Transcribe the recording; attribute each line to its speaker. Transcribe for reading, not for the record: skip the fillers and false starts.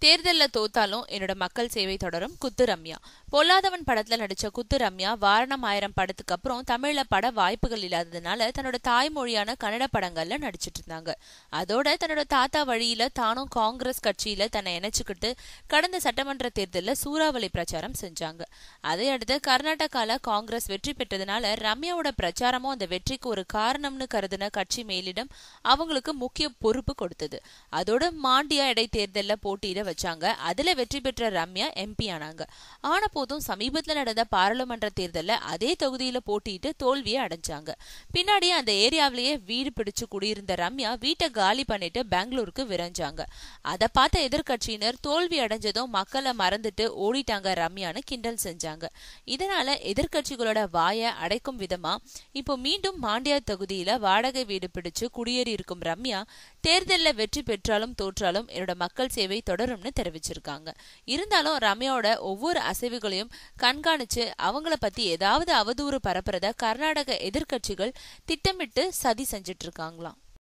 Speaker 1: தேர்தல்ல தோத்தாலும் என்னோட மக்கள் சேவை தொடரும் குத்து ரம்யா. பொல்லாதவன் படத்துல நடிச்ச குத்து ரம்யா வாரணம் ஆயிரம் படத்துக்கு அப்புறம் தமிழ்ல பட வாய்ப்புகள் இல்லாததுனால தன்னோட தாய்மொழியான கன்னட படங்கள்ல நடிச்சிட்டு இருந்தாங்க. அதோட தன்னோட தாத்தா வழியில தானும் காங்கிரஸ் கட்சியில தன்னை இணைச்சுக்கிட்டு கடந்த சட்டமன்ற தேர்தல்ல சூறாவளி பிரச்சாரம் செஞ்சாங்க. அதையடுத்து கர்நாடகால காங்கிரஸ் வெற்றி பெற்றதுனால ரம்யாவோட பிரச்சாரமும் அந்த வெற்றிக்கு ஒரு காரணம்னு கருதின கட்சி மேலிடம் அவங்களுக்கு முக்கிய பொறுப்பு கொடுத்தது. அதோட மாண்டியா இடைத்தேர்தல்ல போட்டியிட வச்சாங்க. அதுல வெற்றி பெற்ற ரம்யா எம்பி ஆனாங்க. ஆன போதும் சமீபத்துல நடந்த பாராளுமன்ற தேர்தல்ல அதே தொகுதியில போட்டியிட்டு தோல்வியை அடைஞ்சாங்க. பின்னாடி அந்த ஏரியாவிலேயே வீடு பிடிச்சு குடியிருந்த ரம்யா வீட்டை காலி பண்ணிட்டு பெங்களூருக்கு விரைஞ்சாங்க. அதை பார்த்த எதிர்கட்சியினர் தோல்வி அடைஞ்சதும் மக்களை மறந்துட்டு ஓடிட்டாங்க ரம்யான்னு கிண்டல் செஞ்சாங்க. இதனால எதிர்கட்சிகளோட வாயை அடைக்கும் விதமா இப்போ மீண்டும் மாண்டியா தொகுதியில வாடகை வீடு பிடிச்சு குடியேறி இருக்கும் ரம்யா தேர்தல்ல வெற்றி பெற்றாலும் தோற்றாலும் என்னோட மக்கள் சேவை தொடரும்னு தெரிவிச்சிருக்காங்க. இருந்தாலும் ரம்யாவோட ஒவ்வொரு அசைவுகளையும் கண்காணிச்சு அவங்கள பத்தி ஏதாவது அவதூறு பரப்புறத கர்நாடக எதிர்கட்சிகள் திட்டமிட்டு சதி செஞ்சிட்டு இருக்காங்களாம்.